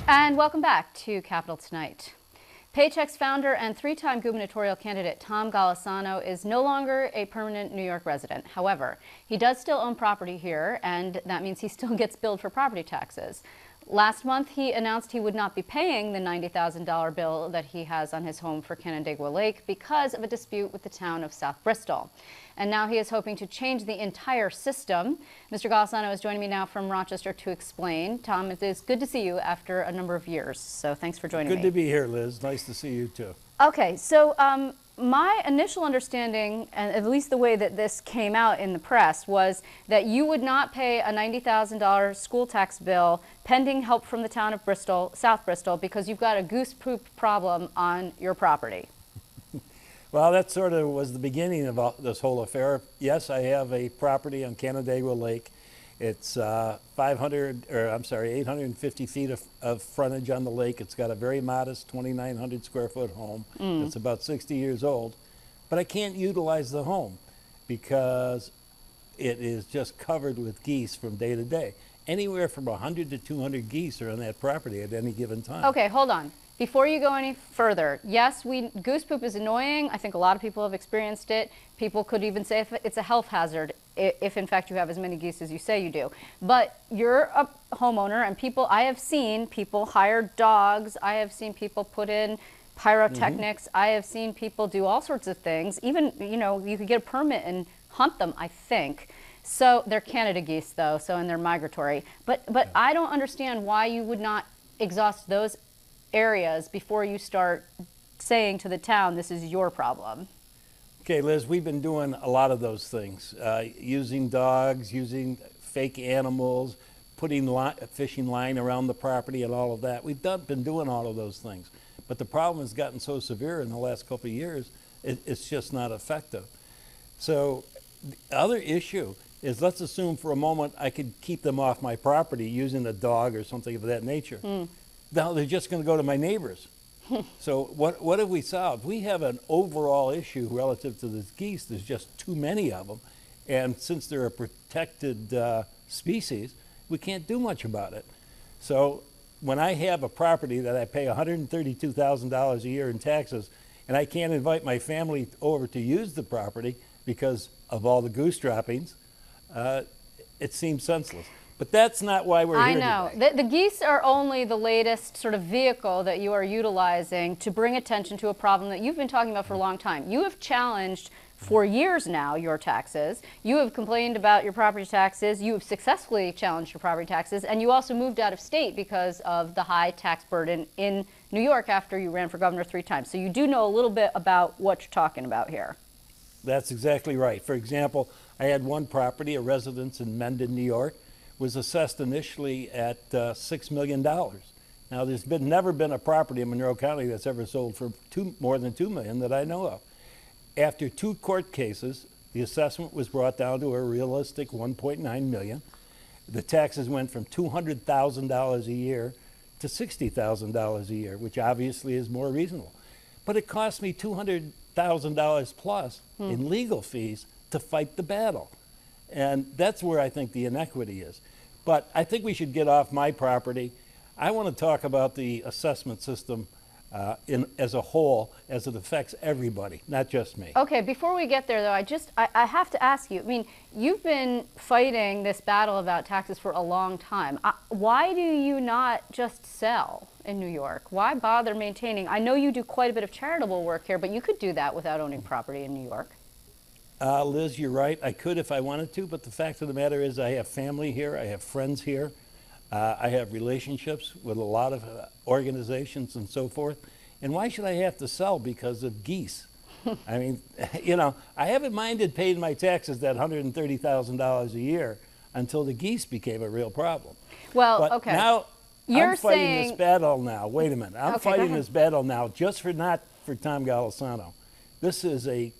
And welcome back to Capital Tonight. Paychex founder and three-time gubernatorial candidate Tom Golisano is no longer a permanent New York resident. However, he does still own property here, and that means he still gets billed for property taxes. Last month, he announced he would not be paying the $90,000 bill that he has on his home for Canandaigua Lake because of a dispute with the town of South Bristol. And now he is hoping to change the entire system. Mr. Golisano is joining me now from Rochester to explain. Tom, it is good to see you after a number of years, so thanks for joining me. Good to be here, Liz. Nice to see you, too. Okay, so my initial understanding, and at least the way that this came out in the press, was that you would not pay a $90,000 school tax bill pending help from the town of Bristol, South Bristol, because you've got a goose poop problem on your property. Well, that sort of was the beginning of this whole affair. Yes, I have a property on Canandaigua Lake. It's 850 feet of frontage on the lake. It's got a very modest 2,900 square foot home. It's about 60 years old. But I can't utilize the home because it is just covered with geese from day to day. Anywhere from 100 to 200 geese are on that property at any given time. Okay, hold on. Before you go any further, yes, goose poop is annoying. I think a lot of people have experienced it. People could even say it's a health hazard if in fact you have as many geese as you say you do. But you're a homeowner, and I have seen people hire dogs. I have seen people put in pyrotechnics. I have seen people do all sorts of things. Even, you could get a permit and hunt them, I think. So they're Canada geese though, and they're migratory. But I don't understand why you would not exhaust those areas before you start saying to the town, this is your problem. Okay, Liz, we've been doing a lot of those things, using dogs, using fake animals, putting fishing line around the property and all of that. We've been doing all of those things. But the problem has gotten so severe in the last couple of years, it's just not effective. So the other issue is, let's assume for a moment I could keep them off my property using a dog or something of that nature. Now they're just going to go to my neighbors. So what have we solved? We have an overall issue relative to the geese. There's just too many of them. And since they're a protected species, we can't do much about it. So when I have a property that I pay $132,000 a year in taxes, and I can't invite my family over to use the property because of all the goose droppings, it seems senseless. But that's not why we're here today. I know. The geese are only the latest sort of vehicle that you are utilizing to bring attention to a problem that you've been talking about for a long time. You have challenged for years now your taxes. You have complained about your property taxes. You have successfully challenged your property taxes. And you also moved out of state because of the high tax burden in New York after you ran for governor 3 times. So you do know a little bit about what you're talking about here. That's exactly right. For example, I had one property, a residence in Mendon, New York, was assessed initially at $6 million. Now, there's never been a property in Monroe County that's ever sold for more than $2 million that I know of. After 2 court cases, the assessment was brought down to a realistic $1.9 million. The taxes went from $200,000 a year to $60,000 a year, which obviously is more reasonable. But it cost me $200,000 plus in legal fees to fight the battle. And that's where I think the inequity is. But I think we should get off my property. I want to talk about the assessment system as a whole, as it affects everybody, not just me. Okay, before we get there, though, I have to ask you, I mean, you've been fighting this battle about taxes for a long time. Why do you not just sell in New York? Why bother maintaining? I know you do quite a bit of charitable work here, but you could do that without owning property in New York. Liz, you're right. I could if I wanted to, but the fact of the matter is I have family here. I have friends here. I have relationships with a lot of organizations and so forth. And why should I have to sell because of geese? I mean, I haven't minded paying my taxes that $130,000 a year until the geese became a real problem. Well, but okay. Now You're I'm fighting saying... this battle now. Wait a minute. I'm Okay, fighting this battle now just not for Tom Golisano. This is a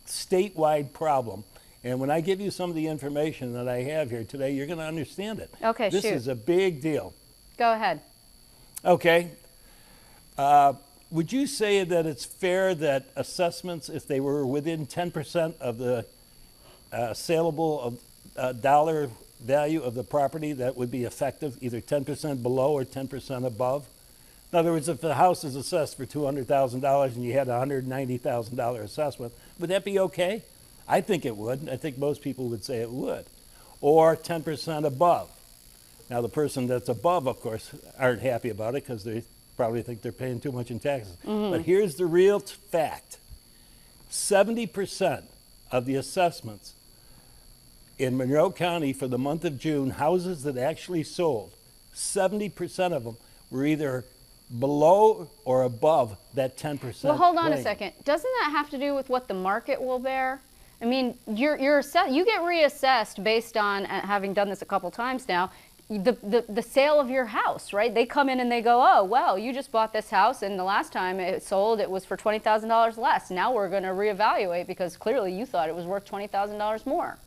statewide problem. And when I give you some of the information that I have here today, you're going to understand it. Okay, This is a big deal. Go ahead. Okay. Would you say that it's fair that assessments, if they were within 10% of the saleable dollar value of the property that would be effective, either 10% below or 10% above? In other words, if the house is assessed for $200,000 and you had a $190,000 assessment, would that be okay? I think it would. I think most people would say it would. Or 10% above. Now, the person that's above, of course, aren't happy about it because they probably think they're paying too much in taxes. But here's the real fact. 70% of the assessments in Monroe County for the month of June, houses that actually sold, 70% of them were either below or above that 10%. Well, hold on a plane. second. Doesn't that have to do with what the market will bear? I mean, you get reassessed based on, having done this a couple times now, the sale of your house, right? They come in and they go, oh, well, you just bought this house and the last time it sold, it was for $20,000 less. Now we're going to reevaluate because clearly you thought it was worth $20,000 more.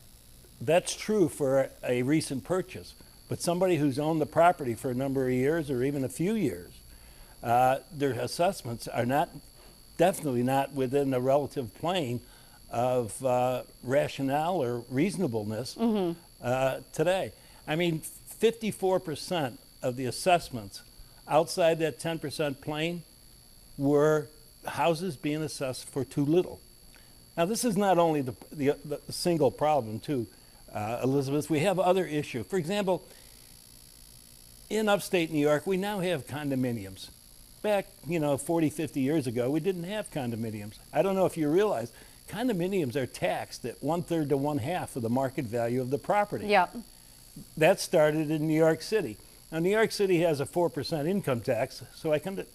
That's true for a recent purchase. But somebody who's owned the property for a number of years or even a few years, their assessments are definitely not within the relative plane of rationale or reasonableness today. I mean, 54% of the assessments outside that 10% plane were houses being assessed for too little. Now, this is not only the single problem, too, Elizabeth. We have other issues. For example, in upstate New York, we now have condominiums. Back, 40, 50 years ago, we didn't have condominiums. I don't know if you realize, condominiums are taxed at 1/3 to 1/2 of the market value of the property. Yeah. That started in New York City. Now, New York City has a 4% income tax, so I can,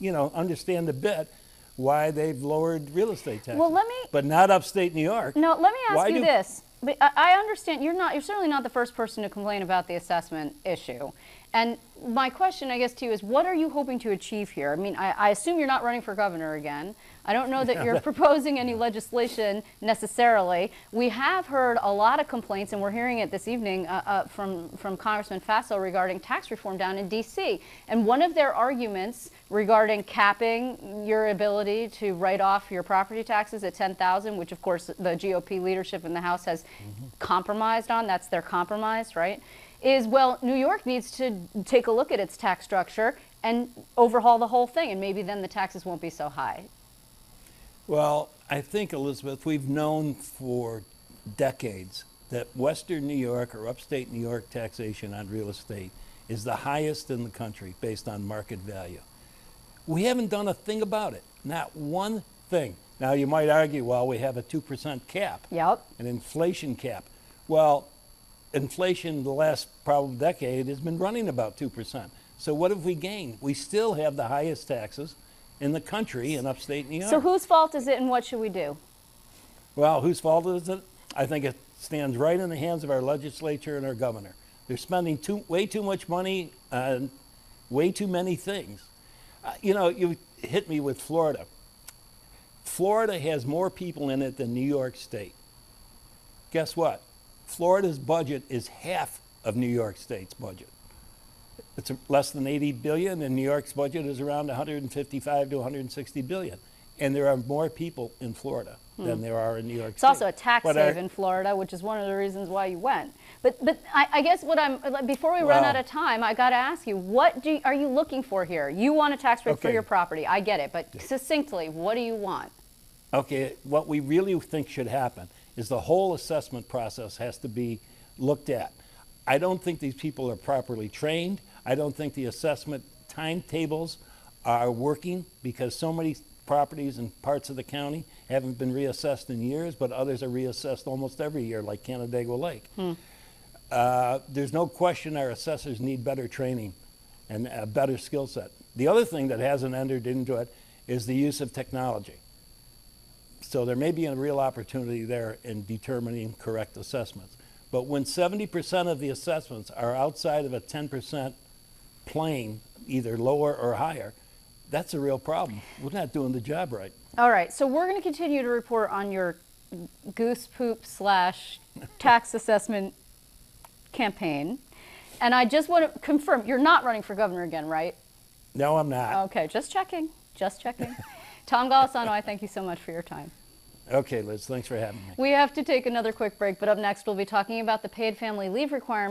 understand a bit why they've lowered real estate taxes. Well, but not upstate New York. No, let me ask you this. But I understand you're certainly not the first person to complain about the assessment issue. And my question, I guess, to you is, what are you hoping to achieve here? I mean, I assume you're not running for governor again. I don't know that you're proposing any legislation necessarily. We have heard a lot of complaints, and we're hearing it this evening from Congressman Faso regarding tax reform down in D.C. And one of their arguments regarding capping your ability to write off your property taxes at $10,000, which of course the GOP leadership in the House has compromised on. That's their compromise, right? Is, well, New York needs to take a look at its tax structure and overhaul the whole thing, and maybe then the taxes won't be so high. Well, I think, Elizabeth, we've known for decades that Western New York or upstate New York taxation on real estate is the highest in the country based on market value. We haven't done a thing about it, not one thing. Now, you might argue, well, we have a 2% cap, an inflation cap. Well, inflation the last probably decade has been running about 2%. So what have we gained? We still have the highest taxes in the country in upstate New York. So whose fault is it and what should we do? Well, whose fault is it? I think it stands right in the hands of our legislature and our governor. They're spending way too much money on way too many things. You hit me with Florida. Florida has more people in it than New York State. Guess what? Florida's budget is half of New York State's budget. It's less than 80 billion, and New York's budget is around 155 to 160 billion. And there are more people in Florida than there are in New York State. It's also a tax save in Florida, which is one of the reasons why you went. But I guess before we run out of time, I got to ask you, what are you looking for here? You want a tax break for your property. I get it, but succinctly, what do you want? Okay, what we really think should happen is the whole assessment process has to be looked at. I don't think these people are properly trained. I don't think the assessment timetables are working because so many properties in parts of the county haven't been reassessed in years, but others are reassessed almost every year, like Canandaigua Lake. There's no question our assessors need better training and a better skill set. The other thing that hasn't entered into it is the use of technology. So there may be a real opportunity there in determining correct assessments. But when 70% of the assessments are outside of a 10% plane, either lower or higher, that's a real problem. We're not doing the job right. All right, so we're going to continue to report on your goose poop / tax assessment campaign. And I just want to confirm, you're not running for governor again, right? No, I'm not. Okay, just checking, just checking. Tom Golisano, I thank you so much for your time. Okay, Liz, thanks for having me. We have to take another quick break, but up next we'll be talking about the paid family leave requirements